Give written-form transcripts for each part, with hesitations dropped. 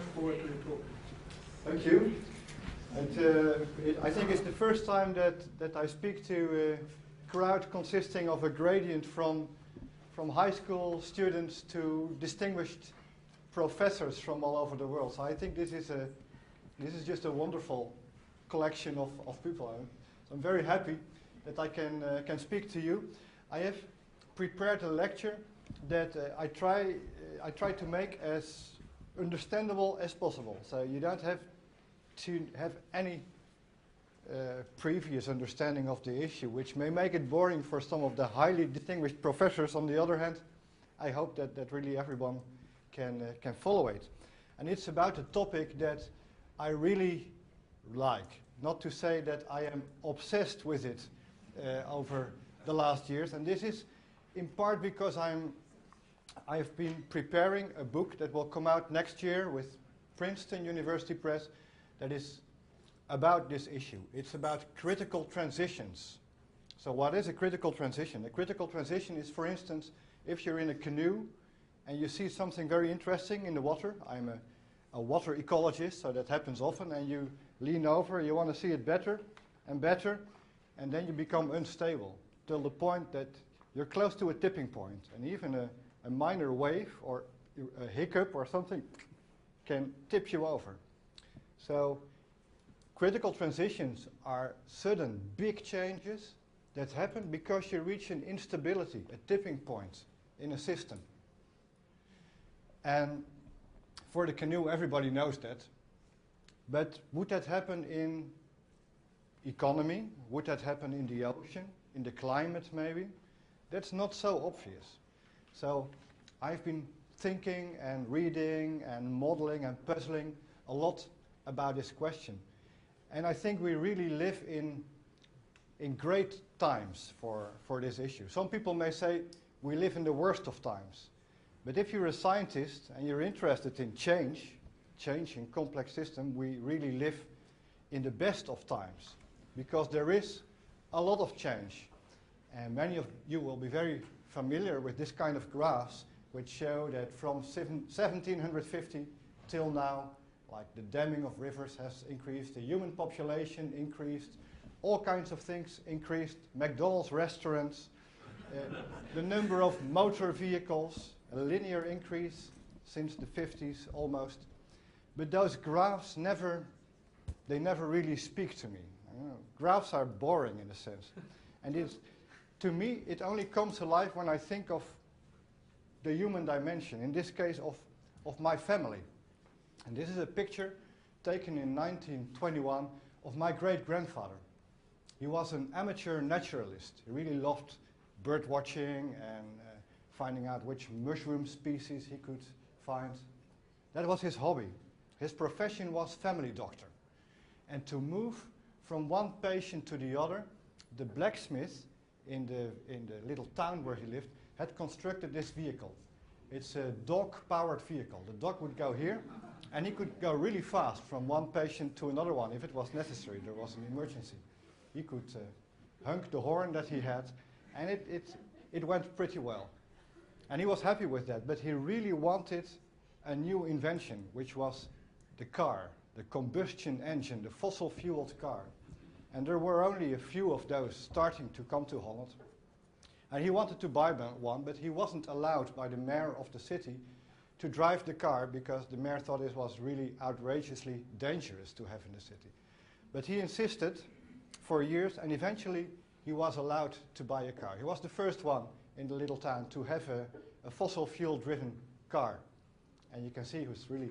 much forward to your talk. Thank you. And, I think it's the first time that I speak to a crowd consisting of a gradient from high school students to distinguished professors from all over the world. So I think this is just a wonderful collection of people. So I'm very happy that I can speak to you. I have prepared a lecture that I try to make as understandable as possible. So you don't have to have any previous understanding of the issue, which may make it boring for some of the highly distinguished professors. On the other hand, I hope that really everyone can follow it. And it's about a topic that I really like. Not to say that I am obsessed with it over the last years. And this is in part because I've been preparing a book that will come out next year with Princeton University Press that is about this issue. It's about critical transitions. So what is a critical transition? A critical transition is, for instance, if you're in a canoe and you see something very interesting in the water. I'm a water ecologist, so that happens often, and you lean over, you want to see it better and better, and then you become unstable till the point that you're close to a tipping point, and even a minor wave or a hiccup or something can tip you over. So critical transitions are sudden big changes that happen because you reach an instability, a tipping point in a system. And for the canoe, everybody knows that. But would that happen in economy? Would that happen in the ocean, in the climate maybe? That's not so obvious. So I've been thinking and reading and modeling and puzzling a lot about this question. And I think we really live in great times for this issue. Some people may say we live in the worst of times. But if you're a scientist and you're interested in change in complex systems, we really live in the best of times, because there is a lot of change. And many of you will be very familiar with this kind of graphs, which show that from 1750 till now, like the damming of rivers has increased, the human population increased, all kinds of things increased, McDonald's restaurants, the number of motor vehicles, a linear increase since the 50s almost. But those graphs never really speak to me. Graphs are boring in a sense. And to me, it only comes alive when I think of the human dimension, in this case of my family. And this is a picture taken in 1921 of my great-grandfather. He was an amateur naturalist. He really loved bird watching and finding out which mushroom species he could find. That was his hobby. His profession was family doctor. And to move from one patient to the other, the blacksmith in the little town where he lived had constructed this vehicle. It's a dog-powered vehicle. The dog would go here, and he could go really fast from one patient to another one if it was necessary. There was an emergency. He could honk the horn that he had, and it went pretty well. And he was happy with that, but he really wanted a new invention, which was the car, the combustion engine, the fossil-fueled car. And there were only a few of those starting to come to Holland. And he wanted to buy one, but he wasn't allowed by the mayor of the city to drive the car, because the mayor thought it was really outrageously dangerous to have in the city. But he insisted for years, and eventually he was allowed to buy a car. He was the first one in the little town to have a fossil fuel driven car. And you can see he was really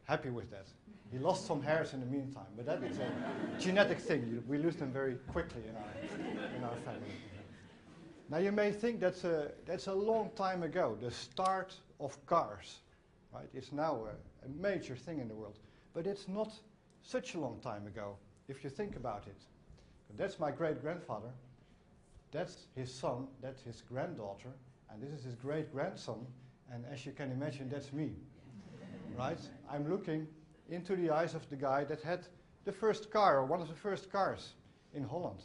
happy with that. He lost some hairs in the meantime, but that is a genetic thing. We lose them very quickly in our family. Now you may think that's a long time ago, the start of cars, right? It's now a major thing in the world, but it's not such a long time ago if you think about it. That's my great-grandfather, that's his son, that's his granddaughter, and this is his great-grandson, and as you can imagine, that's me, right? I'm looking into the eyes of the guy that had the first car, or one of the first cars in Holland.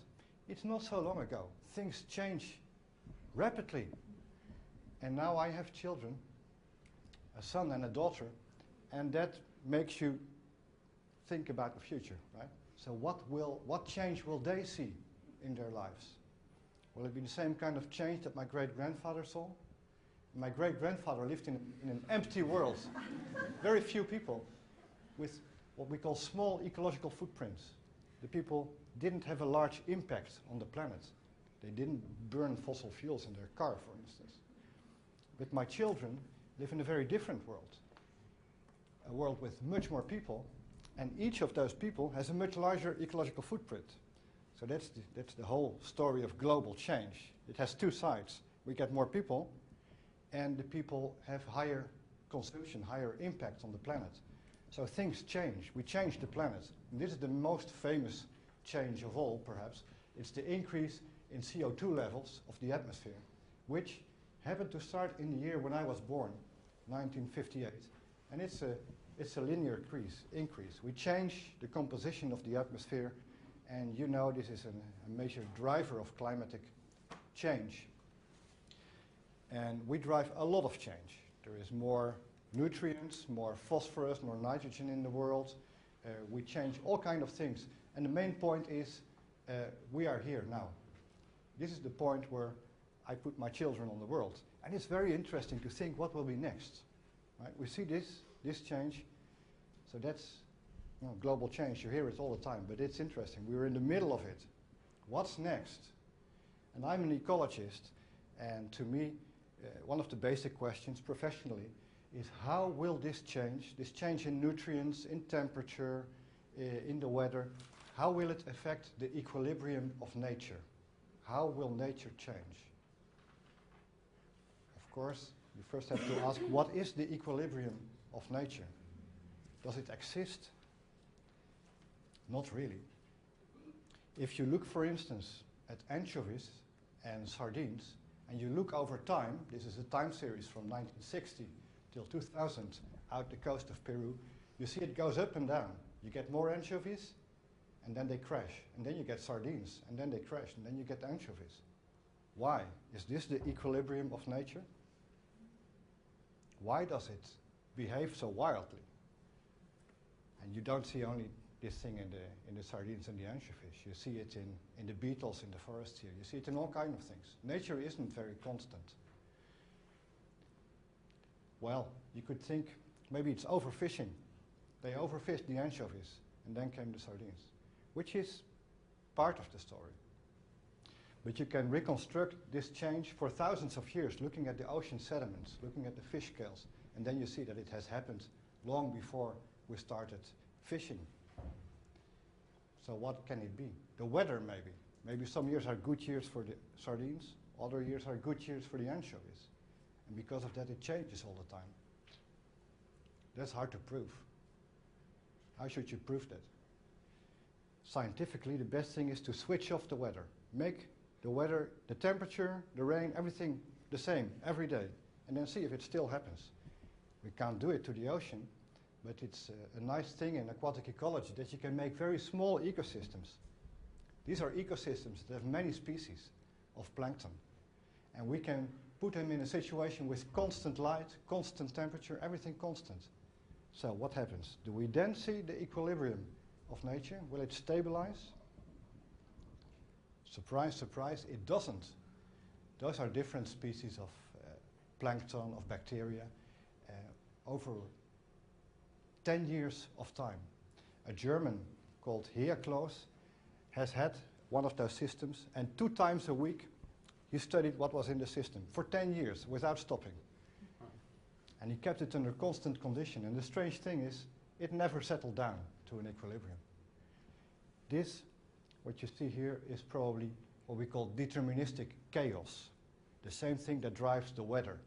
It's not so long ago. Things change rapidly. And now I have children, a son and a daughter, and that makes you think about the future, right? So what change will they see in their lives? Will it be the same kind of change that my great-grandfather saw? My great-grandfather lived in an empty world, very few people, with what we call small ecological footprints. The people didn't have a large impact on the planet. They didn't burn fossil fuels in their car, for instance. But my children live in a very different world, a world with much more people, and each of those people has a much larger ecological footprint. So that's the whole story of global change. It has two sides. We get more people, and the people have higher consumption, higher impact on the planet. So things change. We change the planet. And this is the most famous change of all, perhaps. It's the increase in CO2 levels of the atmosphere, which happened to start in the year when I was born, 1958. And it's a linear increase. We change the composition of the atmosphere, and you know this is a major driver of climatic change. And we drive a lot of change. There is more nutrients, more phosphorus, more nitrogen in the world. We change all kinds of things. And the main point is we are here now. This is the point where I put my children on the world. And it's very interesting to think what will be next. Right? We see this change. So that's global change. You hear it all the time, but it's interesting. We're in the middle of it. What's next? And I'm an ecologist, and to me, one of the basic questions professionally is how will this change in nutrients, in temperature, in the weather, how will it affect the equilibrium of nature? How will nature change? Of course, you first have to ask, what is the equilibrium of nature? Does it exist? Not really. If you look, for instance, at anchovies and sardines, and you look over time, this is a time series from 1960 till 2000 out the coast of Peru, you see it goes up and down. You get more anchovies, and then they crash. And then you get sardines, and then they crash, and then you get anchovies. Why? Is this the equilibrium of nature? Why does it behave so wildly? And you don't see only this thing in the sardines and the anchovies. You see it in the beetles in the forest here. You see it in all kinds of things. Nature isn't very constant. Well, you could think maybe it's overfishing. They overfished the anchovies, and then came the sardines, which is part of the story. But you can reconstruct this change for thousands of years, looking at the ocean sediments, looking at the fish scales, and then you see that it has happened long before we started fishing. So what can it be? The weather, maybe. Maybe some years are good years for the sardines, other years are good years for the anchovies. And because of that, it changes all the time. That's hard to prove. How should you prove that? Scientifically, the best thing is to switch off the weather. Make the weather, the temperature, the rain, everything the same every day. And then see if it still happens. We can't do it to the ocean, but it's a nice thing in aquatic ecology that you can make very small ecosystems. These are ecosystems that have many species of plankton. And we can put them in a situation with constant light, constant temperature, everything constant. So what happens? Do we then see the equilibrium of nature? Will it stabilize? Surprise, surprise, it doesn't. Those are different species of plankton, of bacteria, over 10 years of time. A German called Heerkloos has had one of those systems, and 2 times a week he studied what was in the system for 10 years without stopping. And he kept it under constant condition, and the strange thing is it never settled down to an equilibrium. This, what you see here, is probably what we call deterministic chaos, the same thing that drives the weather.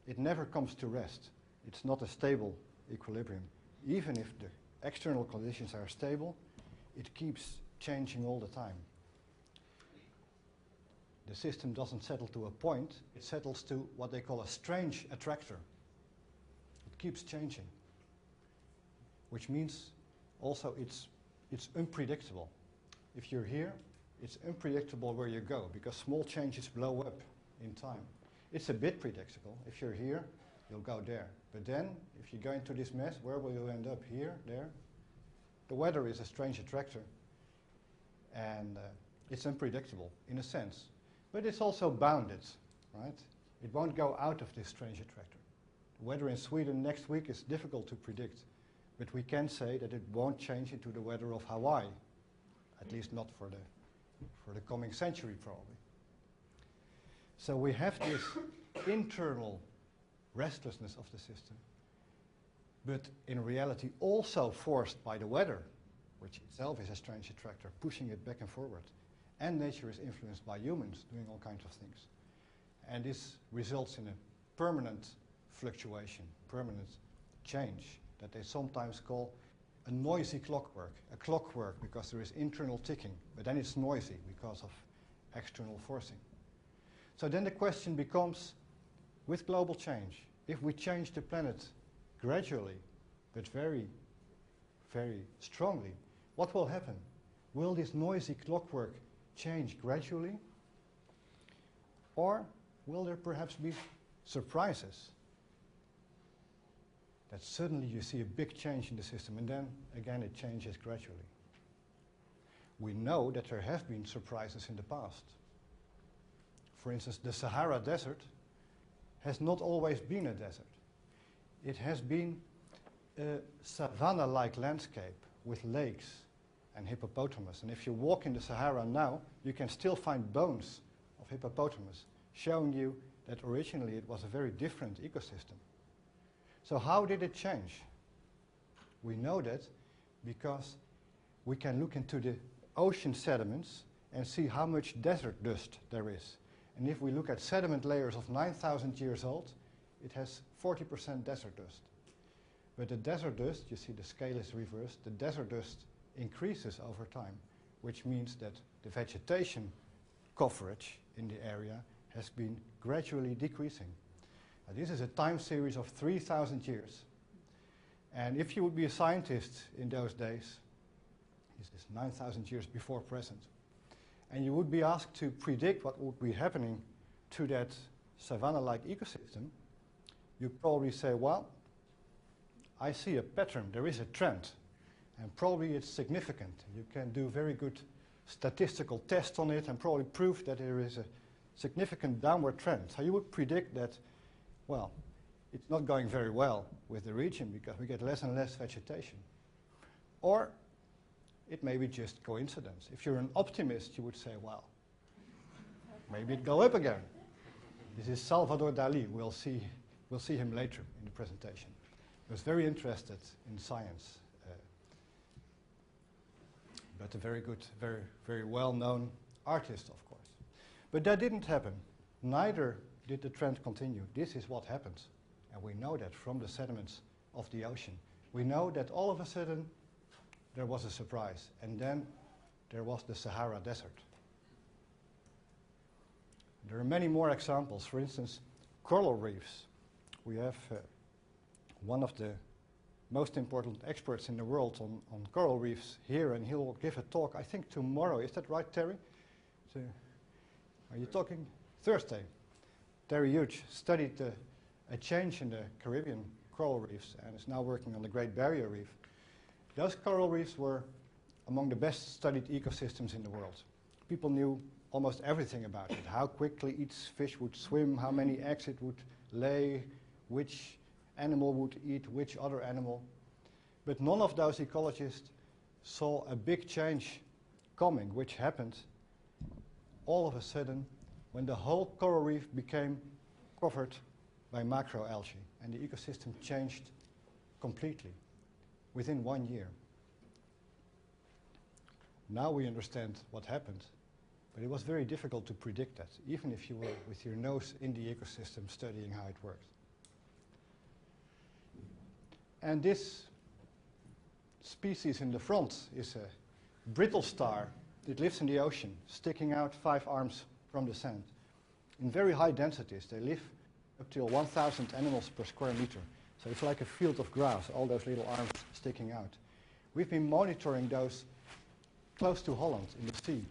It never comes to rest. It's not a stable equilibrium. Even if the external conditions are stable, it keeps changing all the time. The system doesn't settle to a point, it settles to what they call a strange attractor. It keeps changing, which means also it's unpredictable. If you're here, it's unpredictable where you go, because small changes blow up in time. It's a bit predictable. If you're here, you'll go there. But then, if you go into this mess, where will you end up? Here, there? The weather is a strange attractor, and it's unpredictable in a sense. But it's also bounded, right? It won't go out of this strange attractor. The weather in Sweden next week is difficult to predict, but we can say that it won't change into the weather of Hawaii, at least not for the coming century, probably. So we have this internal restlessness of the system, but in reality also forced by the weather, which itself is a strange attractor, pushing it back and forward. And nature is influenced by humans doing all kinds of things. And this results in a permanent fluctuation, permanent change, that they sometimes call a noisy clockwork. A clockwork because there is internal ticking, but then it's noisy because of external forcing. So then the question becomes, with global change, if we change the planet gradually, but very, very strongly, what will happen? Will this noisy clockwork change gradually? Or will there perhaps be surprises? That suddenly you see a big change in the system, and then again it changes gradually. We know that there have been surprises in the past. For instance, the Sahara Desert has not always been a desert. It has been a savanna-like landscape with lakes and hippopotamus. And if you walk in the Sahara now, you can still find bones of hippopotamus, showing you that originally it was a very different ecosystem. So how did it change? We know that because we can look into the ocean sediments and see how much desert dust there is. And if we look at sediment layers of 9,000 years old, it has 40% desert dust. But the desert dust, you see the scale is reversed, the desert dust increases over time, which means that the vegetation coverage in the area has been gradually decreasing. Now, this is a time series of 3,000 years. And if you would be a scientist in those days, this is 9,000 years before present, and you would be asked to predict what would be happening to that savanna-like ecosystem, you'd probably say, well, I see a pattern, there is a trend, and probably it's significant. You can do very good statistical tests on it and probably prove that there is a significant downward trend. So you would predict that, well, it's not going very well with the region because we get less and less vegetation. Or it may be just coincidence. If you're an optimist, you would say, well, maybe it'll go up again. This is Salvador Dali. We'll see him later in the presentation. He was very interested in science, but a very good, very, very well-known artist, of course. But that didn't happen. Neither did the trend continue. This is what happened. And we know that from the sediments of the ocean. We know that all of a sudden there was a surprise, and then there was the Sahara Desert. There are many more examples. For instance, coral reefs. We have one of the most important experts in the world on coral reefs here, and he'll give a talk, I think tomorrow. Is that right, Terry? So, are you talking? Thursday. Terry Hughes studied a change in the Caribbean coral reefs and is now working on the Great Barrier Reef. Those coral reefs were among the best studied ecosystems in the world. People knew almost everything about it, how quickly each fish would swim, how many eggs it would lay, which animal would eat which other animal. But none of those ecologists saw a big change coming, which happened all of a sudden when the whole coral reef became covered by macroalgae, and the ecosystem changed completely within 1 year. Now we understand what happened, but it was very difficult to predict that, even if you were with your nose in the ecosystem studying how it worked. And this species in the front is a brittle star. It lives in the ocean, sticking out 5 arms from the sand. In very high densities, they live up to 1,000 animals per square meter. So it's like a field of grass, all those little arms sticking out. We've been monitoring those close to Holland in the sea.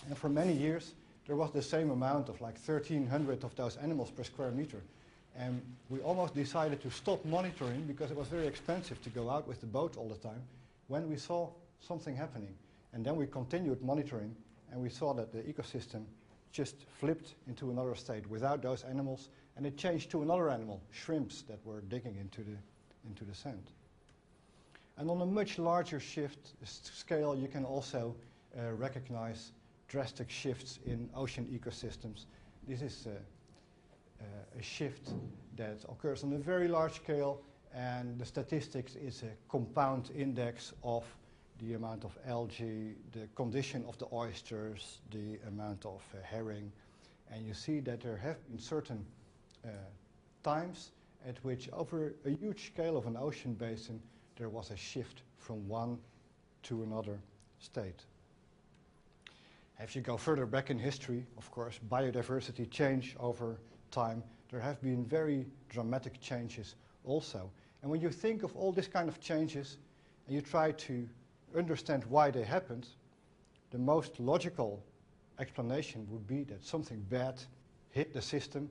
And for many years, there was the same amount of like 1,300 of those animals per square meter. And we almost decided to stop monitoring because it was very expensive to go out with the boat all the time when we saw something happening. And then we continued monitoring, and we saw that the ecosystem just flipped into another state without those animals, and it changed to another animal, shrimps that were digging into the sand. And on a much larger scale, you can also recognize drastic shifts in ocean ecosystems. This is a shift that occurs on a very large scale, and the statistics is a compound index of the amount of algae, the condition of the oysters, the amount of herring, and you see that there have been certain times at which over a huge scale of an ocean basin there was a shift from one to another state. If you go further back in history, of course, biodiversity change over time. There have been very dramatic changes also. And when you think of all this kind of changes and you try to understand why they happened, the most logical explanation would be that something bad hit the system,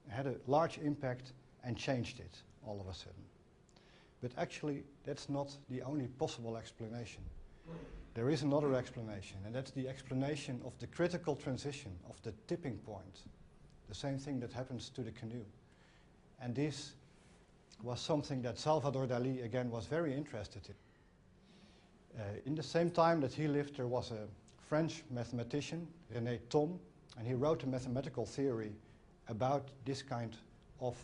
had a large impact, and changed it all of a sudden. But actually, that's not the only possible explanation. There is another explanation, and that's the explanation of the critical transition, of the tipping point. The same thing that happens to the canoe. And this was something that Salvador Dalí, again, was very interested in. In the same time that he lived, there was a French mathematician, René Thom, and he wrote a mathematical theory about this kind of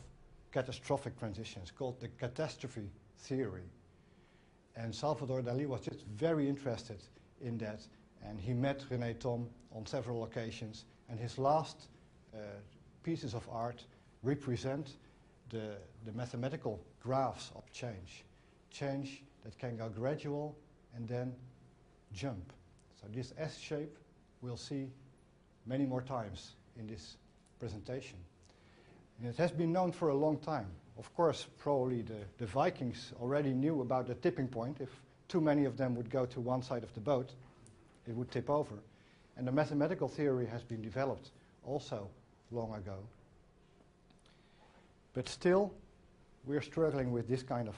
catastrophic transitions called the catastrophe theory. And Salvador Dalí was just very interested in that, and he met René Thom on several occasions, and his last pieces of art represent the mathematical graphs of change that can go gradual and then jump. So this S shape we'll see many more times in this presentation. And it has been known for a long time. Of course, probably the Vikings already knew about the tipping point. If too many of them would go to one side of the boat, it would tip over. And the mathematical theory has been developed also long ago. But still, we're struggling with this kind of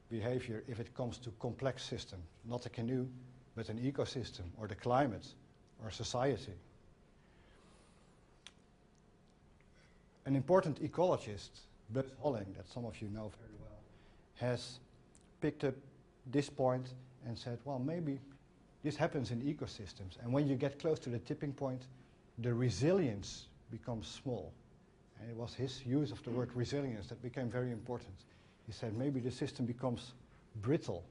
behavior if it comes to complex systems, not a canoe, but an ecosystem, or the climate, or society. An important ecologist, Buzz Holling, that some of you know very well, has picked up this point and said, well, maybe this happens in ecosystems, and when you get close to the tipping point, the resilience becomes small. And it was his use of the word resilience that became very important. He said maybe the system becomes brittle,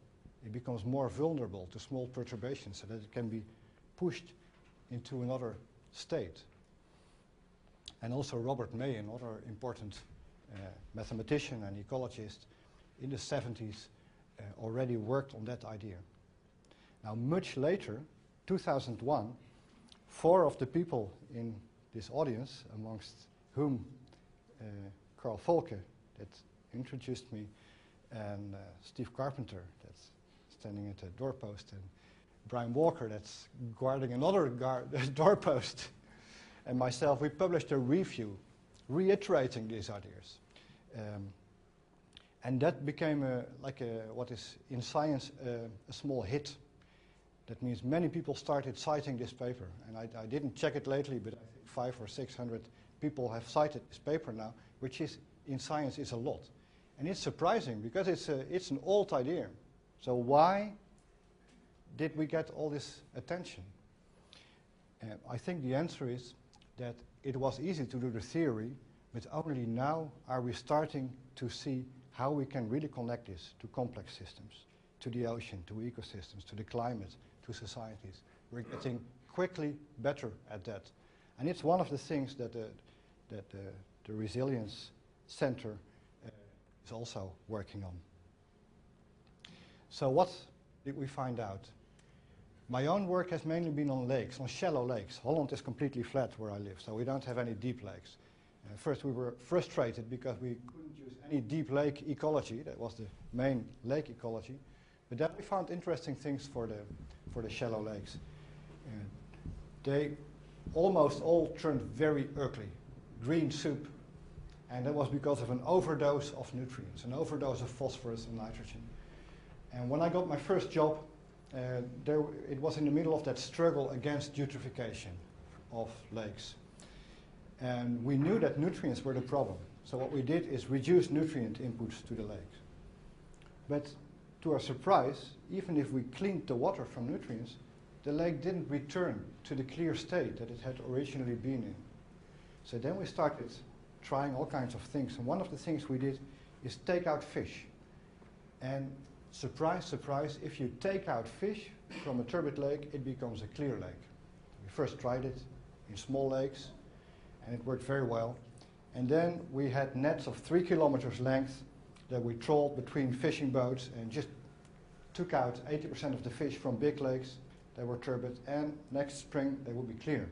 it becomes more vulnerable to small perturbations so that it can be pushed into another state. And also Robert May, another important mathematician and ecologist in the 70s, already worked on that idea. Now much later, 2001, 4 of the people in this audience, amongst whom Carl Volke, that introduced me, and Steve Carpenter, that's standing at the doorpost, and Brian Walker, that's guarding another doorpost, and myself, we published a review reiterating these ideas. And that became what is in science a small hit. That means many people started citing this paper, and I didn't check it lately, but I think 500 or 600 people have cited this paper now, which is in science is a lot. And it's surprising because it's an old idea. So why did we get all this attention? I think the answer is that it was easy to do the theory, but only now are we starting to see how we can really connect this to complex systems, to the ocean, to ecosystems, to the climate, to societies. We're getting quickly better at that. And it's one of the things that the Resilience Center is also working on. So what did we find out? My own work has mainly been on lakes, on shallow lakes. Holland is completely flat where I live, so we don't have any deep lakes. First we were frustrated because we couldn't use any deep lake ecology. That was the main lake ecology. But then we found interesting things for the shallow lakes. They almost all turned very ugly. Green soup, And that was because of an overdose of nutrients, an overdose of phosphorus and nitrogen. And when I got my first job, it was in the middle of that struggle against eutrophication of lakes. And we knew that nutrients were the problem. So what we did is reduce nutrient inputs to the lakes. But to our surprise, even if we cleaned the water from nutrients, the lake didn't return to the clear state that it had originally been in. So then we started trying all kinds of things. And one of the things we did is take out fish. And surprise, surprise, if you take out fish from a turbid lake, it becomes a clear lake. We first tried it in small lakes, and it worked very well. And then we had nets of 3 kilometers length that we trawled between fishing boats and just took out 80% of the fish from big lakes that were turbid, and next spring they would be clear.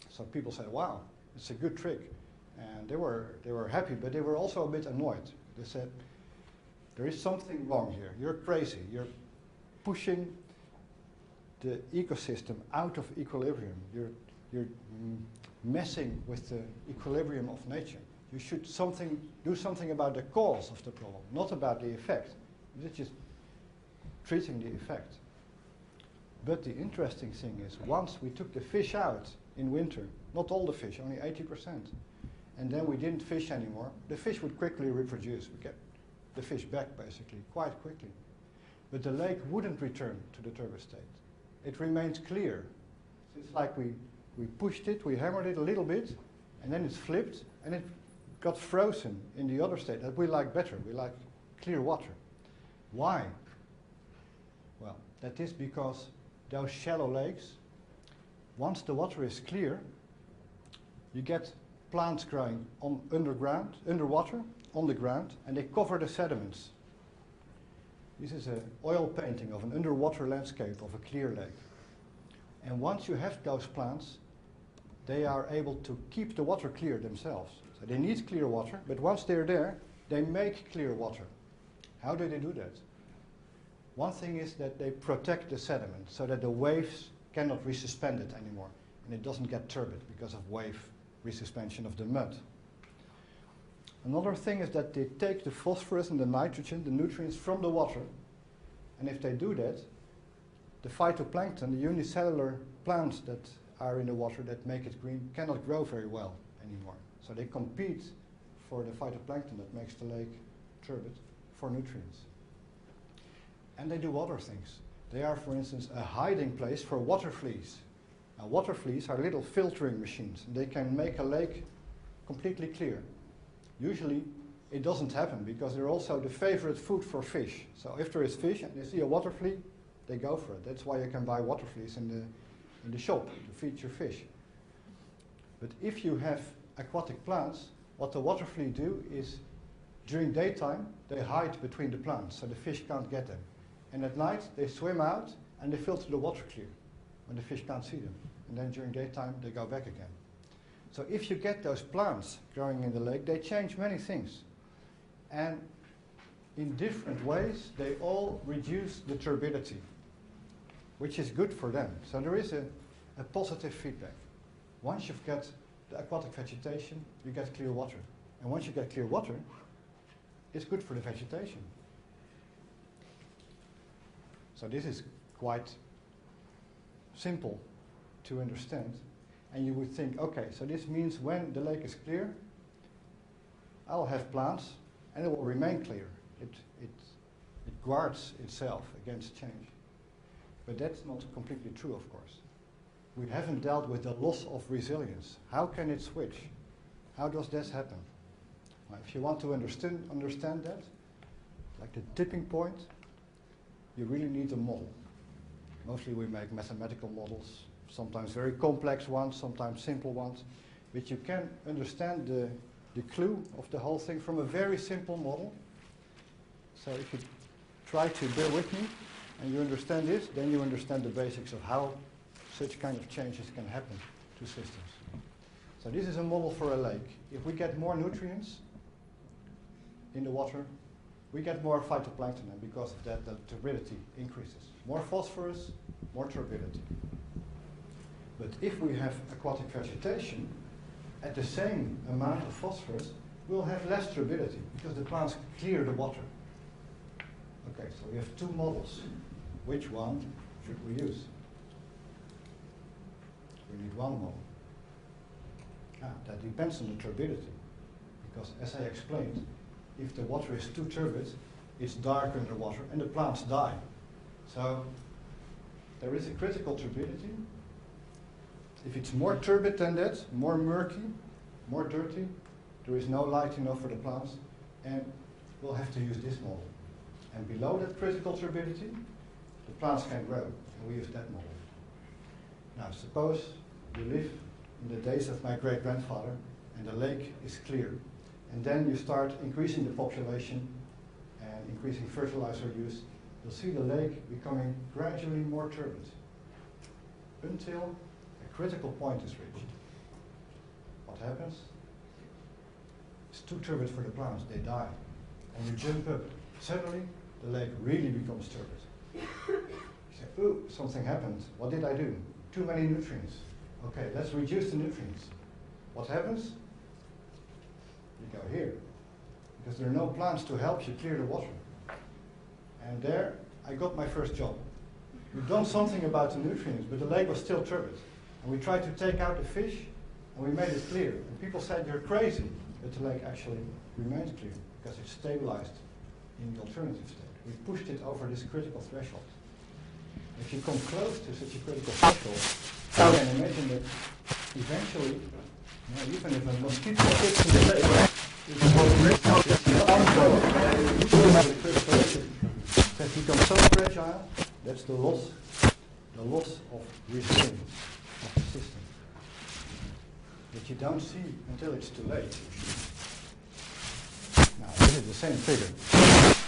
So people said, wow, it's a good trick. And they were happy, but they were also a bit annoyed. They said, there is something wrong here. You're crazy. You're pushing the ecosystem out of equilibrium. You're messing with the equilibrium of nature. You should do something about the cause of the problem, not about the effect. You're just treating the effect. But the interesting thing is, once we took the fish out in winter, not all the fish, only 80%, and then we didn't fish anymore, the fish would quickly reproduce. We get the fish back, basically, quite quickly. But the lake wouldn't return to the turbid state. It remained clear. It's like we pushed it, we hammered it a little bit, and then it's flipped, and it got frozen in the other state that we like better. We like clear water. Why? Well, that is because those shallow lakes, once the water is clear, you get plants growing underwater, on the ground, and they cover the sediments. This is an oil painting of an underwater landscape of a clear lake. And once you have those plants, they are able to keep the water clear themselves. So they need clear water, but once they're there, they make clear water. How do they do that? One thing is that they protect the sediment so that the waves cannot resuspend it anymore, and it doesn't get turbid because of wave resuspension of the mud. Another thing is that they take the phosphorus and the nitrogen, the nutrients from the water, and if they do that, the phytoplankton, the unicellular plants that are in the water that make it green, cannot grow very well anymore. So they compete for the phytoplankton that makes the lake turbid for nutrients. And they do other things. They are, for instance, a hiding place for water fleas. Now, water fleas are little filtering machines, and they can make a lake completely clear. Usually, it doesn't happen because they're also the favorite food for fish. So if there is fish and they see a water flea, they go for it. That's why you can buy water fleas in the shop to feed your fish. But if you have aquatic plants, what the water flea do is, during daytime, they hide between the plants, so the fish can't get them. And at night, they swim out and they filter the water clear when the fish can't see them. And then during daytime, they go back again. So if you get those plants growing in the lake, they change many things. And in different ways, they all reduce the turbidity, which is good for them. So there is a positive feedback. Once you've got the aquatic vegetation, you get clear water. And once you get clear water, it's good for the vegetation. So this is quite simple to understand. And you would think, okay, so this means when the lake is clear, I'll have plants and it will remain clear. It guards itself against change. But that's not completely true, of course. We haven't dealt with the loss of resilience. How can it switch? How does this happen? Well, if you want to understand that, like the tipping point, you really need a model. Mostly we make mathematical models, sometimes very complex ones, sometimes simple ones, but you can understand the clue of the whole thing from a very simple model. So if you try to bear with me and you understand this, then you understand the basics of how such kind of changes can happen to systems. So this is a model for a lake. If we get more nutrients in the water, we get more phytoplankton, and because of that, the turbidity increases. More phosphorus, more turbidity. But if we have aquatic vegetation, at the same amount of phosphorus, will have less turbidity because the plants clear the water. Okay, so we have two models. Which one should we use? We need one model. That depends on the turbidity. Because as I explained, if the water is too turbid, it's dark underwater and the plants die. So there is a critical turbidity. If it's more turbid than that, more murky, more dirty, there is no light enough for the plants, and we'll have to use this model. And below that critical turbidity, the plants can grow, and we use that model. Now suppose you live in the days of my great-grandfather, and the lake is clear. And then you start increasing the population and increasing fertilizer use. You'll see the lake becoming gradually more turbid until a critical point is reached. What happens? It's too turbid for the plants, they die. And you jump up. Suddenly, the lake really becomes turbid. You say, ooh, something happened. What did I do? Too many nutrients. Okay, let's reduce the nutrients. What happens? You go here, because there are no plants to help you clear the water. And there, I got my first job. We've done something about the nutrients, but the lake was still turbid. And we tried to take out the fish, and we made it clear. And people said, you're crazy. But the lake actually remains clear, because it's stabilized in the alternative state. We pushed it over this critical threshold. If you come close to such a critical threshold, you can imagine that eventually, even if a mosquito fits in the lake, it becomes so fragile, that's the loss of resilience of the system. That you don't see until it's too late. Now, this is the same figure.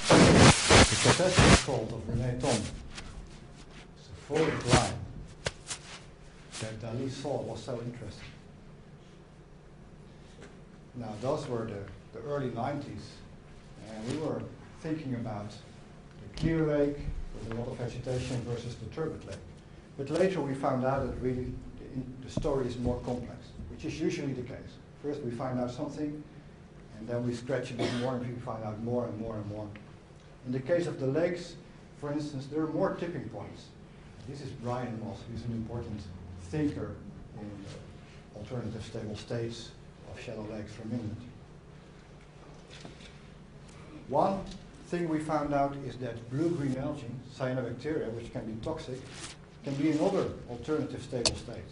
The catastrophic of René Thom. It's a forward line that Dali saw was so interesting. Now, those were the early 90s, and we were thinking about the clear lake with a lot of vegetation versus the turbid lake. But later we found out that really the story is more complex, which is usually the case. First we find out something, and then we scratch a bit more, and we find out more and more and more. In the case of the lakes, for instance, there are more tipping points. This is Brian Moss, who's an important thinker in alternative stable states of shallow lakes from England. One thing we found out is that blue-green algae, Cyanobacteria, which can be toxic, can be another alternative stable state.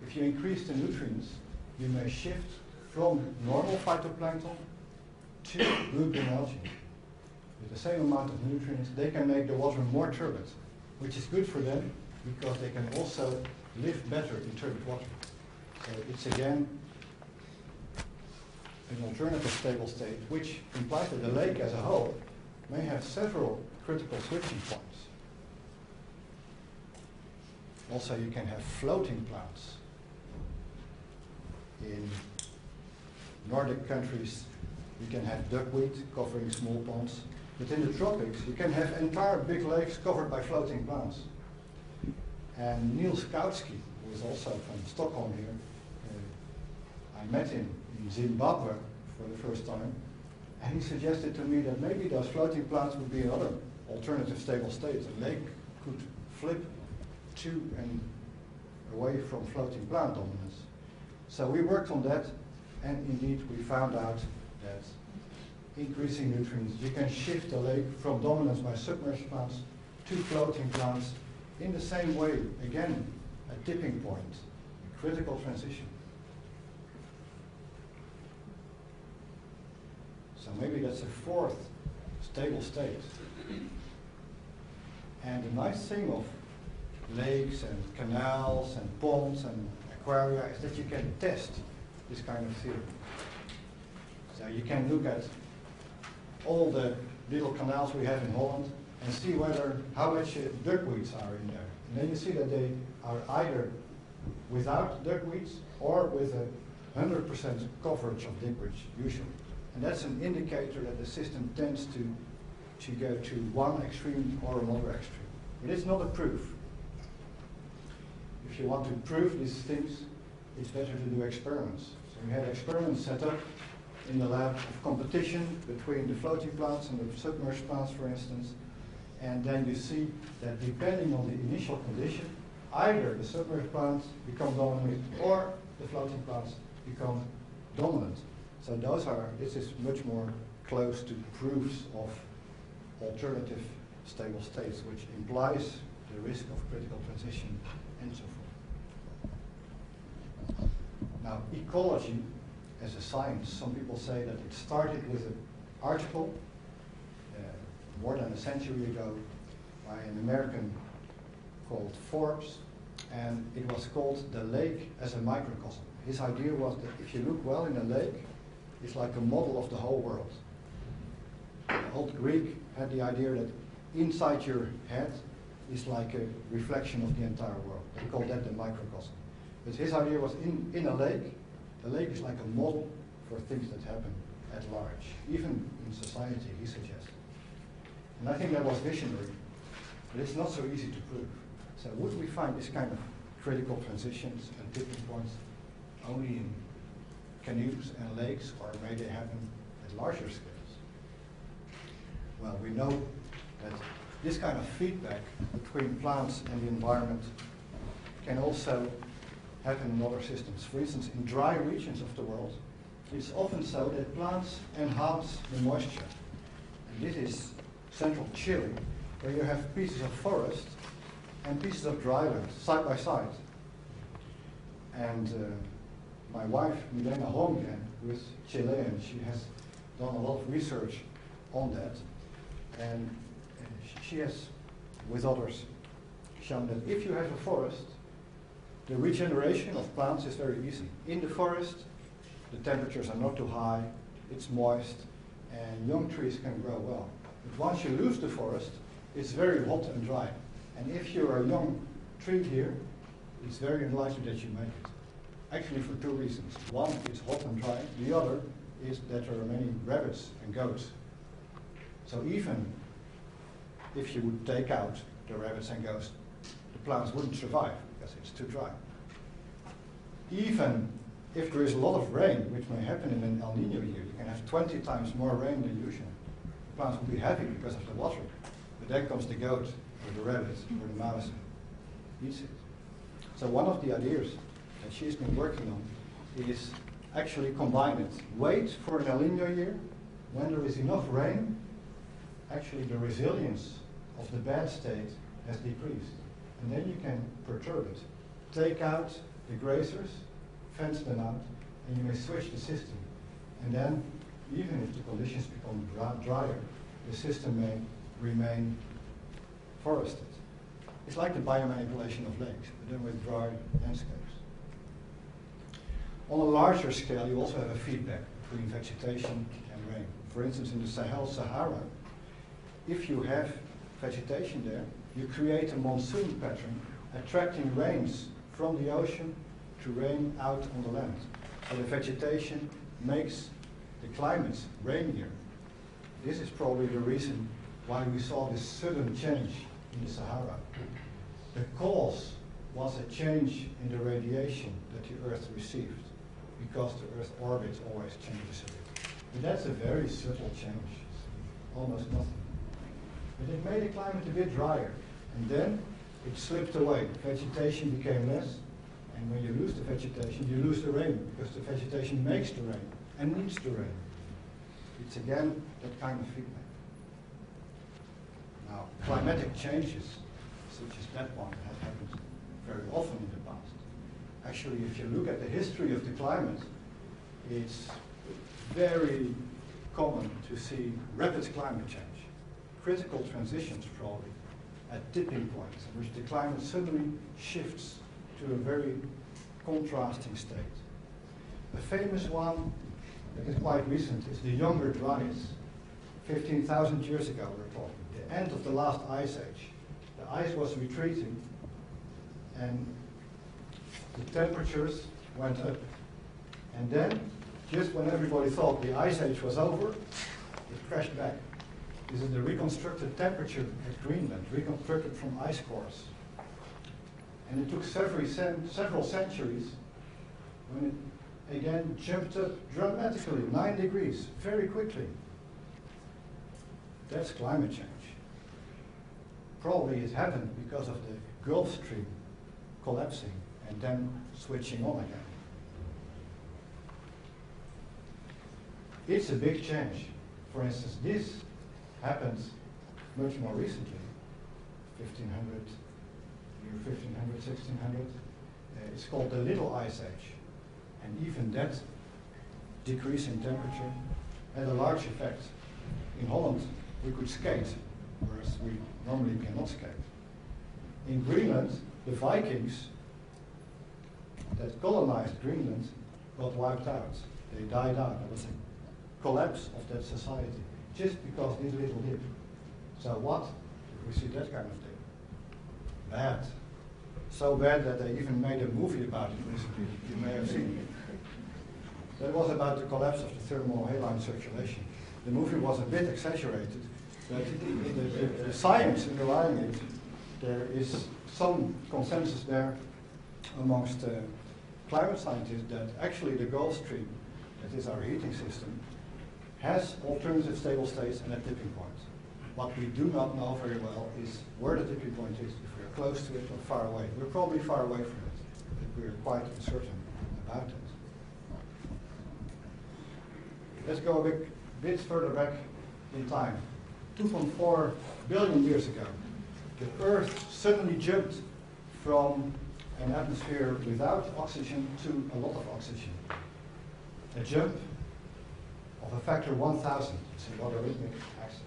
If you increase the nutrients, you may shift from normal phytoplankton to blue-green algae. With the same amount of nutrients, they can make the water more turbid, which is good for them because they can also live better in turbid water. So it's again an alternative stable state, which implies that the lake as a whole may have several critical switching points. Also, you can have floating plants. In Nordic countries, you can have duckweed covering small ponds. But in the tropics, you can have entire big lakes covered by floating plants. And Niels Kautsky, who is also from Stockholm here, I met him in Zimbabwe for the first time, and he suggested to me that maybe those floating plants would be another alternative stable state. A lake could flip to and away from floating plant dominance. So we worked on that, and indeed we found out that increasing nutrients, you can shift the lake from dominance by submerged plants to floating plants in the same way. Again, a tipping point, a critical transition. So maybe that's a fourth stable state. And the nice thing of lakes and canals and ponds and aquaria is that you can test this kind of theory. So you can look at all the little canals we have in Holland and see how much duckweeds are in there. And then you see that they are either without duckweeds or with 100% coverage of duckweeds usually. And that's an indicator that the system tends to go to one extreme or another extreme. But it's not a proof. If you want to prove these things, it's better to do experiments. So we had experiments set up in the lab of competition between the floating plants and the submerged plants, for instance. And then you see that depending on the initial condition, either the submerged plants become dominant or the floating plants become dominant. So this is much more close to proofs of alternative stable states, which implies the risk of critical transition and so forth. Now, ecology as a science, some people say that it started with an article more than a century ago by an American called Forbes, and it was called The Lake as a Microcosm. His idea was that if you look well in a lake, it's like a model of the whole world. The old Greek had the idea that inside your head is like a reflection of the entire world. They called that the microcosm. But his idea was in a lake, the lake is like a model for things that happen at large, even in society, he suggested. And I think that was visionary, but it's not so easy to prove. So would we find this kind of critical transitions and tipping points only in canoes and lakes, or may they happen at larger scales? Well, we know that this kind of feedback between plants and the environment can also happen in other systems. For instance, in dry regions of the world, it's often so that plants enhance the moisture. And this is central Chile, where you have pieces of forest and pieces of dry land side by side. And my wife, Milena Holmgren, who is Chilean, she has done a lot of research on that. And she has, with others, shown that if you have a forest, the regeneration of plants is very easy. In the forest, the temperatures are not too high, it's moist, and young trees can grow well. But once you lose the forest, it's very hot and dry. And if you're a young tree here, it's very unlikely that you make it. Actually, for two reasons. One, it's hot and dry. The other is that there are many rabbits and goats. So even if you would take out the rabbits and goats, the plants wouldn't survive because it's too dry. Even if there is a lot of rain, which may happen in an El Nino year, you can have 20 times more rain than usual. The plants will be happy because of the water. But then comes the goat, or the rabbit, or the mouse, and eats it. So one of the ideas that she's been working on is actually combine it. Wait for an El Nino year. When there is enough rain, actually the resilience of the bed state has decreased. And then you can perturb it. Take out the grazers, fence them out, and you may switch the system. And then, even if the conditions become drier, the system may remain forested. It's like the biomanipulation of lakes, but then with dry landscapes. On a larger scale, you also have a feedback between vegetation and rain. For instance, in the Sahara, if you have vegetation there, you create a monsoon pattern attracting rains from the ocean to rain out on the land. So the vegetation makes the climate rainier. This is probably the reason why we saw this sudden change in the Sahara. The cause was a change in the radiation that the Earth received, because the Earth's orbit always changes a bit. But that's a very subtle change, almost nothing. But it made the climate a bit drier, and then it slipped away. Vegetation became less, and when you lose the vegetation, you lose the rain, because the vegetation makes the rain and needs the rain. It's again that kind of feedback. Now, climatic changes, such as that one, have happened very often in the past. Actually, if you look at the history of the climate, it's very common to see rapid climate change. Critical transitions, probably, at tipping points, in which the climate suddenly shifts to a very contrasting state. A famous one that is quite recent is the Younger Dryas. 15,000 years ago, we're talking, the end of the last ice age. The ice was retreating, and the temperatures went up. And then, just when everybody thought the ice age was over, it crashed back. This is the reconstructed temperature at Greenland, reconstructed from ice cores. And it took several centuries when it again jumped up dramatically, 9 degrees, very quickly. That's climate change. Probably it happened because of the Gulf Stream collapsing and then switching on again. It's a big change. For instance, this happened much more recently, 1500, year 1500, 1600. It's called the Little Ice Age. And even that decrease in temperature had a large effect. In Holland, we could skate, whereas we normally cannot skate. In Greenland, the Vikings that colonized Greenland got wiped out. They died out. There was a collapse of that society just because this little dip. So what if we see that kind of thing? Bad. So bad that they even made a movie about it recently. You may have seen it. That was about the collapse of the thermohaline circulation. The movie was a bit exaggerated, but the science underlying it, there is some consensus there amongst climate scientists that actually the Gulf Stream, that is our heating system, has alternative stable states and a tipping point. What we do not know very well is where the tipping point is, if we are close to it or far away. We're probably far away from it, but we're quite uncertain about it. Let's go a bit further back in time. 2.4 billion years ago, the Earth suddenly jumped from an atmosphere without oxygen to a lot of oxygen. A jump of a factor 1,000. It's a logarithmic axis.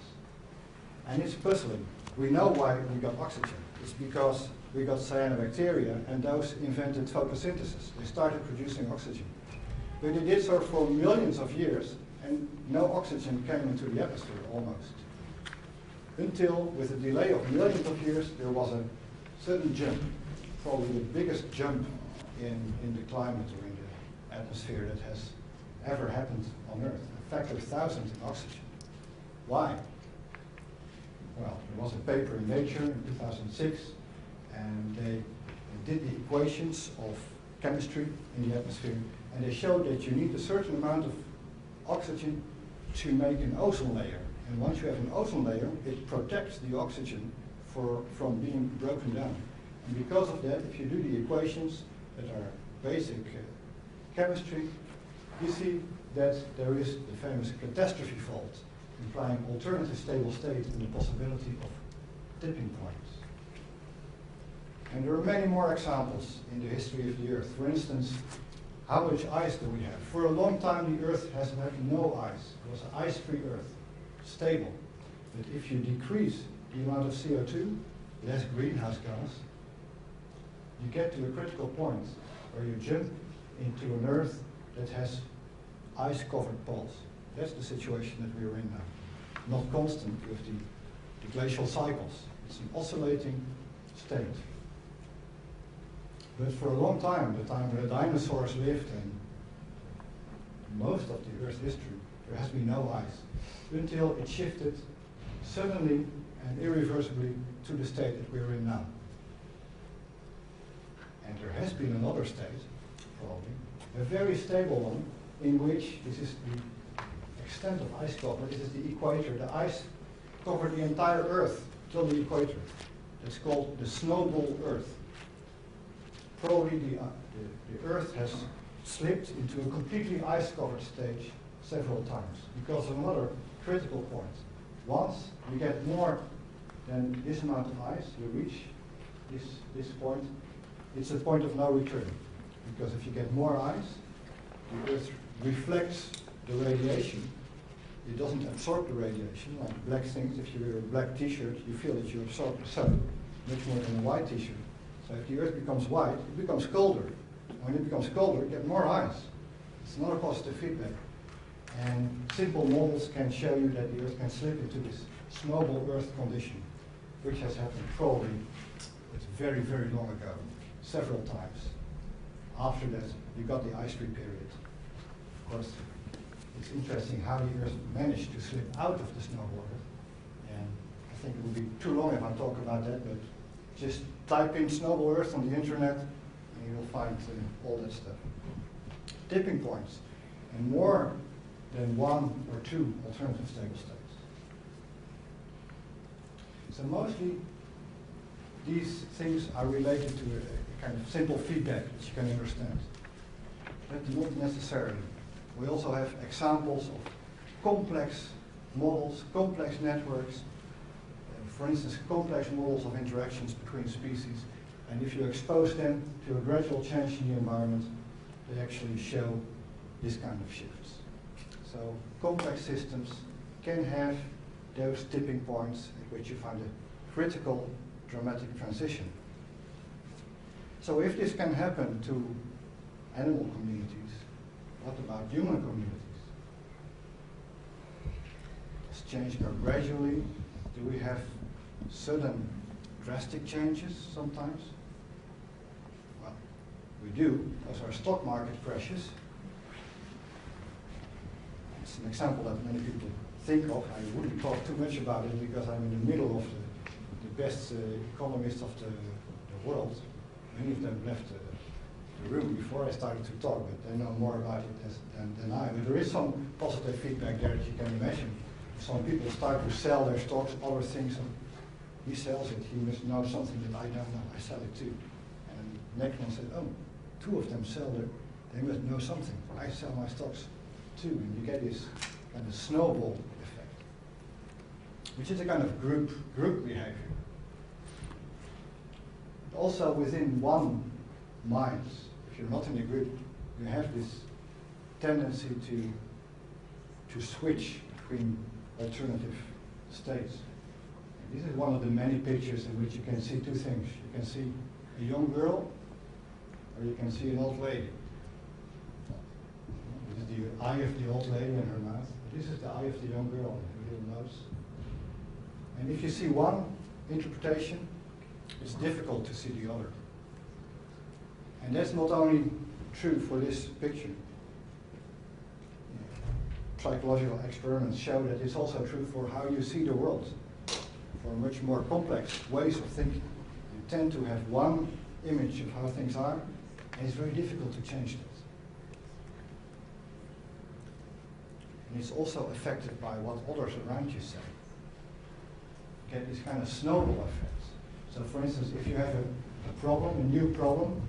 And it's puzzling. We know why we got oxygen. It's because we got cyanobacteria, and those invented photosynthesis. They started producing oxygen. But they did so for millions of years, and no oxygen came into the atmosphere, almost. Until, with a delay of millions of years, there was a sudden jump, probably the biggest jump in the climate or in the atmosphere that has ever happened on Earth. A factor 1,000 in oxygen. Why? Well, there was a paper in Nature in 2006, and they did the equations of chemistry in the atmosphere, and they showed that you need a certain amount of oxygen to make an ozone layer. And once you have an ozone layer, it protects the oxygen from being broken down. And because of that, if you do the equations that are basic chemistry, you see that there is the famous catastrophe fault, implying alternative stable state and the possibility of tipping points. And there are many more examples in the history of the Earth. For instance, how much ice do we have? For a long time, the Earth has had no ice. It was an ice-free Earth, stable. But if you decrease the amount of CO2, less greenhouse gas, you get to a critical point where you jump into an Earth that has ice-covered poles. That's the situation that we are in now. Not constant with the glacial cycles. It's an oscillating state. But for a long time, the time where the dinosaurs lived and most of the Earth's history, there has been no ice. Until it shifted suddenly and irreversibly to the state that we're in now. And there has been another state, probably, a very stable one, in which this is the extent of ice cover. This is the equator. The ice covered the entire Earth till the equator. It's called the snowball Earth. Probably the Earth has slipped into a completely ice-covered stage several times because of another critical point. Once you get more than this amount of ice, you reach this point, it's a point of no return. Because if you get more ice, the Earth reflects the radiation. It doesn't absorb the radiation, like black things. If you wear a black t-shirt, you feel that you absorb the sun much more than a white t-shirt. So if the Earth becomes white, it becomes colder. When it becomes colder, you get more ice. It's not a positive feedback. And simple models can show you that the Earth can slip into this snowball Earth condition, which has happened probably very, very long ago, several times. After that, you got the ice-free period. Of course, it's interesting how the Earth managed to slip out of the snowball Earth. And I think it would be too long if I talk about that, but just type in snowball Earth on the internet, and you'll find all that stuff. tipping points and more than one or two alternative stable states. So mostly these things are related to a kind of simple feedback that you can understand. But not necessarily. We also have examples of complex models, complex networks, for instance, complex models of interactions between species. And if you expose them to a gradual change in the environment, they actually show this kind of shifts. So complex systems can have those tipping points at which you find a critical dramatic transition. So if this can happen to animal communities, what about human communities? Does change go gradually? Do we have sudden drastic changes sometimes? Well, we do, as our stock market crashes. It's an example that many people think of. I wouldn't talk too much about it because I'm in the middle of the best economists of the world. Many of them left the room before I started to talk, but they know more about it than I. But there is some positive feedback there that you can imagine. Some people start to sell their stocks, other things, and he sells it. He must know something that I don't know. I sell it too. And the next one said, oh, two of them sell it. They must know something. I sell my stocks too. And you get this kind of snowball effect, which is a kind of group behavior. But also within one mind, if you're not in a group, you have this tendency to switch between alternative states. And this is one of the many pictures in which you can see two things. You can see a young girl, or you can see an old lady. This is the eye of the old lady in her mouth. This is the eye of the young girl, her little nose. And if you see one interpretation, it's difficult to see the other. And that's not only true for this picture. Psychological experiments show that it's also true for how you see the world, for much more complex ways of thinking. You tend to have one image of how things are, and it's very difficult to change that. And it's also affected by what others around you say. You get this kind of snowball effect. So for instance, if you have a problem, a new problem,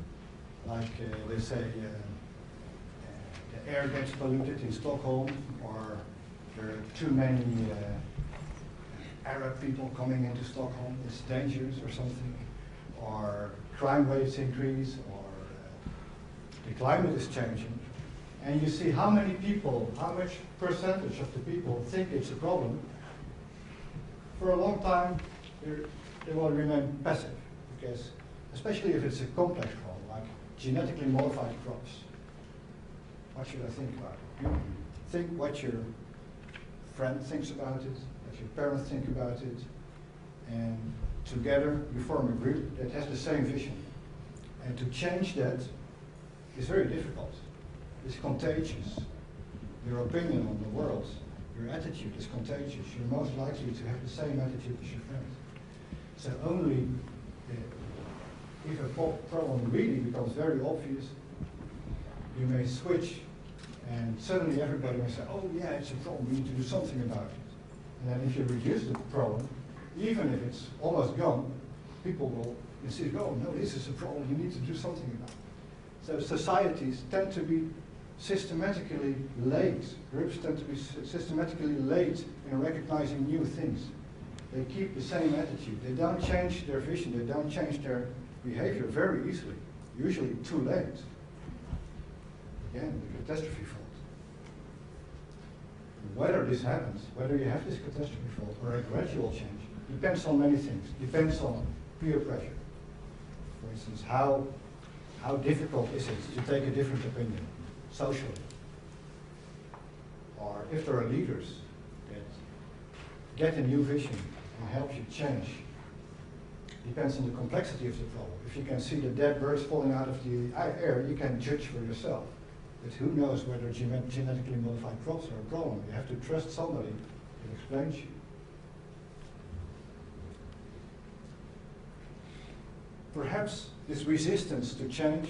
like let's say the air gets polluted in Stockholm, or there are too many Arab people coming into Stockholm, it's dangerous or something, or crime rates increase, or the climate is changing, and you see how many people, how much percentage of the people think it's a problem, for a long time they will remain passive, because especially if it's a complex problem, like genetically modified crops. What should I think about it? You think what your friend thinks about it, what your parents think about it, and together you form a group that has the same vision. And to change that is very difficult. It's contagious. Your opinion on the world, your attitude is contagious. You're most likely to have the same attitude as your friend. So only if a problem really becomes very obvious, you may switch, and suddenly everybody may say, oh yeah, it's a problem, we need to do something about it. And then if you reduce the problem, even if it's almost gone, people will insist, oh no, this is a problem, you need to do something about it. So societies tend to be systematically late. Groups tend to be systematically late in recognizing new things. They keep the same attitude. They don't change their vision, they don't change their behavior very easily, usually too late. Again, the catastrophe fault. Whether this happens, whether you have this catastrophe fault or a gradual change, depends on many things. Depends on peer pressure. For instance, how difficult is it to take a different opinion socially? Or if there are leaders that get a new vision and help you change. Depends on the complexity of the problem. If you can see the dead birds falling out of the air, you can judge for yourself. But who knows whether genetically modified crops are a problem? You have to trust somebody that explains you. Perhaps this resistance to change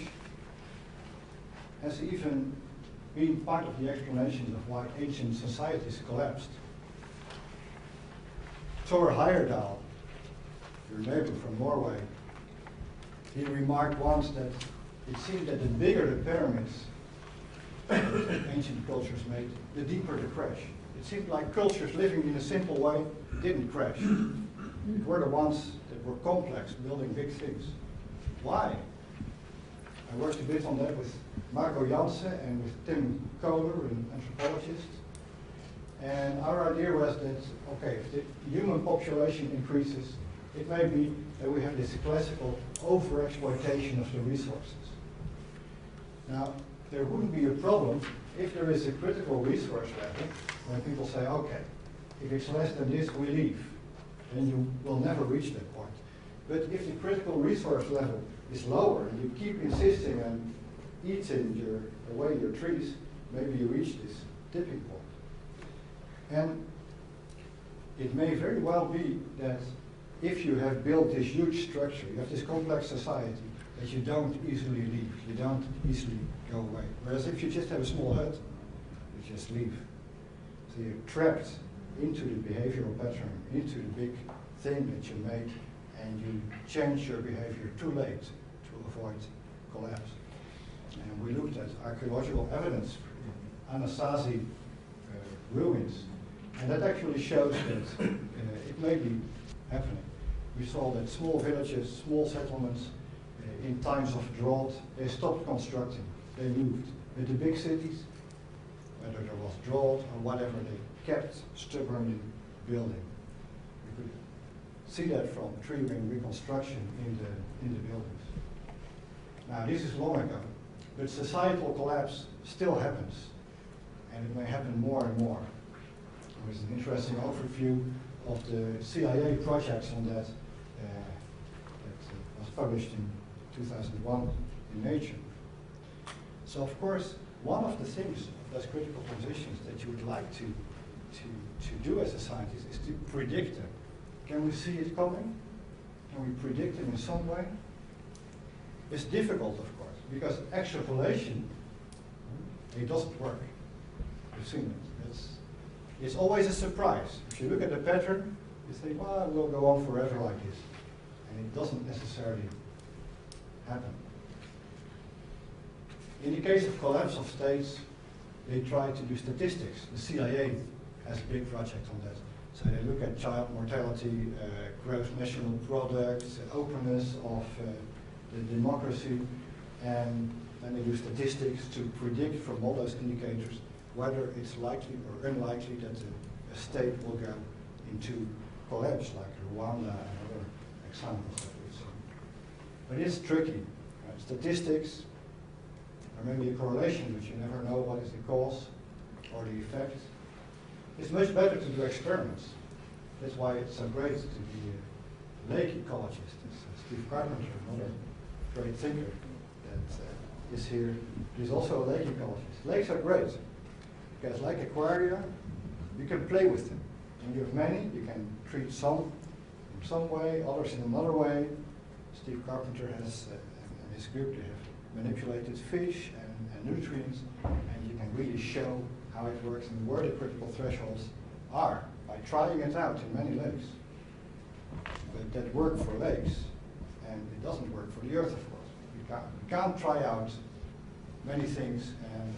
has even been part of the explanations of why ancient societies collapsed. Thor Heyerdahl, your neighbor from Norway, he remarked once that it seemed that the bigger the pyramids that ancient cultures made, the deeper the crash. It seemed like cultures living in a simple way didn't crash. It were the ones that were complex, building big things. Why? I worked a bit on that with Marco Jansen and with Tim Kohler, an anthropologist. And our idea was that, okay, if the human population increases, it may be that we have this classical overexploitation of the resources. Now, there wouldn't be a problem if there is a critical resource level when people say, okay, if it's less than this, we leave. Then you will never reach that point. But if the critical resource level is lower and you keep insisting on eating away your trees, maybe you reach this tipping point. And it may very well be that if you have built this huge structure, you have this complex society, that you don't easily leave, you don't easily go away. Whereas if you just have a small hut, you just leave. So you're trapped into the behavioral pattern, into the big thing that you made, and you change your behavior too late to avoid collapse. And we looked at archaeological evidence in Anasazi ruins, and that actually shows that it may be happening. We saw that small villages, small settlements, in times of drought, they stopped constructing, they moved. But the big cities, whether there was drought or whatever, they kept stubbornly building. We could see that from tree ring reconstruction in the buildings. Now, this is long ago, but societal collapse still happens, and it may happen more and more. There was an interesting overview of the CIA projects on that was published in 2001 in Nature. So of course, one of the things of those critical transitions that you would like to do as a scientist is to predict them. Can we see it coming? Can we predict them in some way? It's difficult, of course, because extrapolation, it doesn't work. You've seen it. It's always a surprise. If you look at the pattern, you think, well, it will go on forever like this. And it doesn't necessarily happen. In the case of collapse of states, they try to do statistics. The CIA has a big project on that. So they look at child mortality, gross national product, openness of the democracy, and then they do statistics to predict from all those indicators whether it's likely or unlikely that a state will go into collapse, like Rwanda and other examples that we've seen. But it's tricky. Statistics are maybe a correlation, but you never know what is the cause or the effect. It's much better to do experiments. That's why it's so great to be a lake ecologist. It's Steve Carpenter, another great thinker that is here. He's also a lake ecologist. Lakes are great because, like aquaria, you can play with them. When you have many, you can treat some in some way, others in another way. Steve Carpenter has, and his group, they have manipulated fish and nutrients, and you can really show how it works and where the critical thresholds are by trying it out in many lakes. But that works for lakes, and it doesn't work for the earth, of course. You can't try out many things and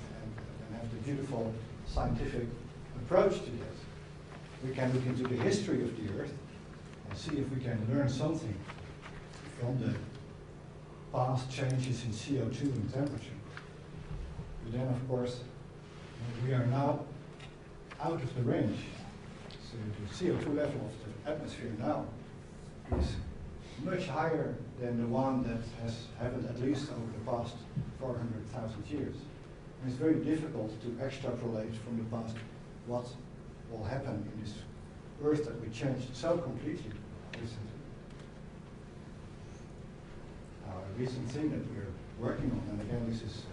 have the beautiful scientific approach to this. We can look into the history of the earth and see if we can learn something from the past changes in CO2 and temperature. But then, of course, we are now out of the range. So the CO2 level of the atmosphere now is much higher than the one that has happened at least over the past 400,000 years. And it's very difficult to extrapolate from the past what will happen in this Earth that we changed so completely recently. A recent thing that we're working on, and again this is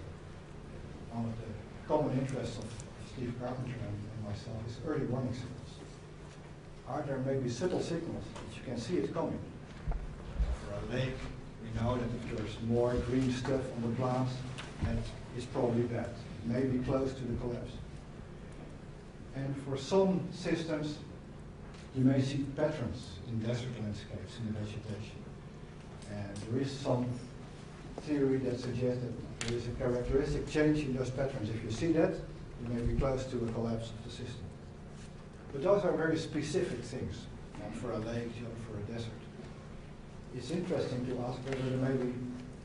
one of the common interests of Steve Carpenter and myself, is early warning signals. Are there maybe subtle signals that you can see it coming? For a lake, we know that if there's more green stuff on the plants, that is probably bad. may be close to the collapse. And for some systems, you may see patterns in desert landscapes in the vegetation. And there is some theory that suggests that there is a characteristic change in those patterns. If you see that, you may be close to a collapse of the system. But those are very specific things, one for a lake, the other for a desert. It's interesting to ask whether there may be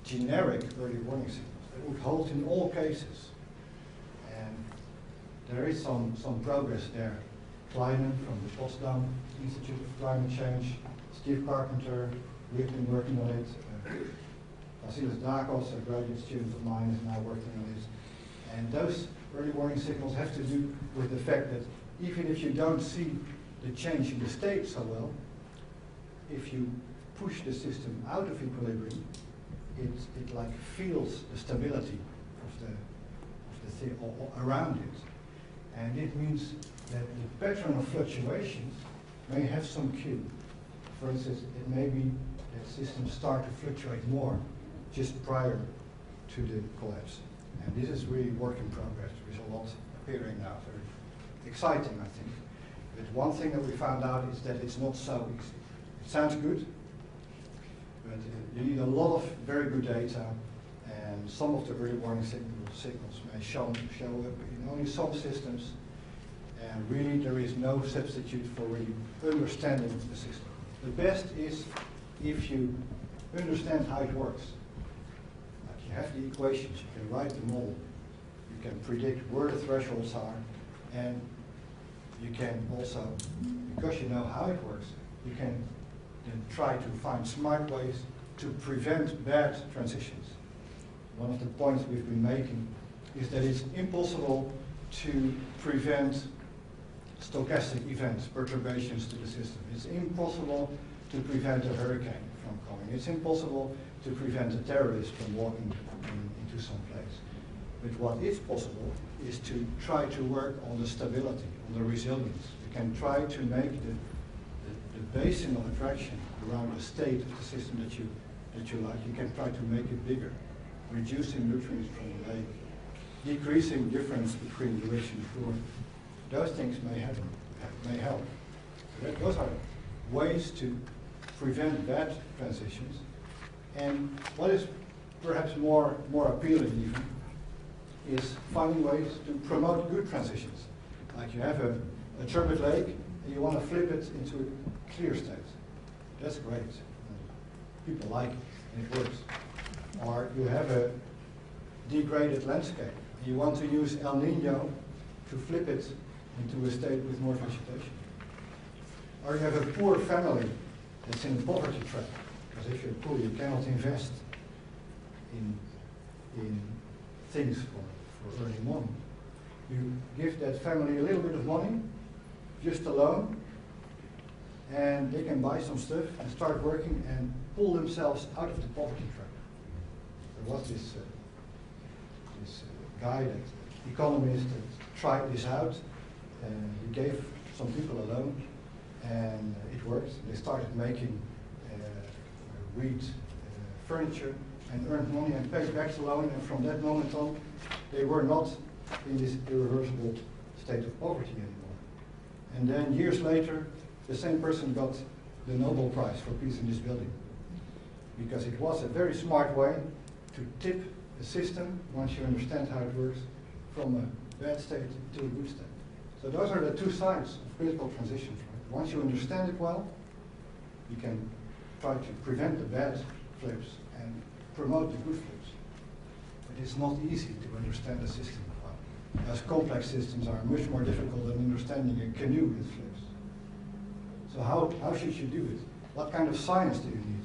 generic early warning signals that would hold in all cases. And there is some progress there. Kleinen from the Potsdam Institute of Climate Change, Steve Carpenter, we've been working on it. Vasilis Dakos, a graduate student of mine, is now working on it. And those early warning signals have to do with the fact that even if you don't see the change in the state so well, if you push the system out of equilibrium, it like feels the stability of the thing around it. And it means that the pattern of fluctuations may have some cue. For instance, it may be that systems start to fluctuate more just prior to the collapse. And this is really work in progress. There is a lot appearing now. Very exciting, I think. But one thing that we found out is that it's not so easy. It sounds good, but you need a lot of very good data, and some of the early warning signals may show up in only some systems, and really there is no substitute for really understanding the system. The best is if you understand how it works. Like you have the equations, you can write the model, you can predict where the thresholds are, and you can also, because you know how it works, you can then try to find smart ways to prevent bad transitions. One of the points we've been making is that it's impossible to prevent stochastic events, perturbations to the system. It's impossible to prevent a hurricane from coming. It's impossible to prevent a terrorist from walking into some place. But what is possible is to try to work on the stability, on the resilience. You can try to make the basin of attraction around the state of the system that you like. You can try to make it bigger, reducing nutrients from the lake, decreasing difference between the rich and the poor. Those things may help. So those are ways to prevent bad transitions. And what is perhaps more appealing even is finding ways to promote good transitions. Like you have a turbid lake and you want to flip it into a clear state. That's great. People like it and it works. Or you have a degraded landscape and you want to use El Nino to flip it into a state with more vegetation. Or you have a poor family that's in the poverty trap. Because if you're poor, you cannot invest in things for earning money. You give that family a little bit of money, just a loan, and they can buy some stuff and start working and pull themselves out of the poverty trap. There was this guy, that economist, that tried this out, and he gave some people a loan, and it worked. They started making reed furniture and earned money and paid back the loan, and from that moment on, they were not in this irreversible state of poverty anymore. And then years later, the same person got the Nobel Prize for Peace in this building, because it was a very smart way to tip the system, once you understand how it works, from a bad state to a good state. So those are the two sides of critical transitions. Right? Once you understand it well, you can try to prevent the bad flips and promote the good flips. But it's not easy to understand the system well. Those complex systems are much more difficult than understanding a canoe with flips. So how should you do it? What kind of science do you need?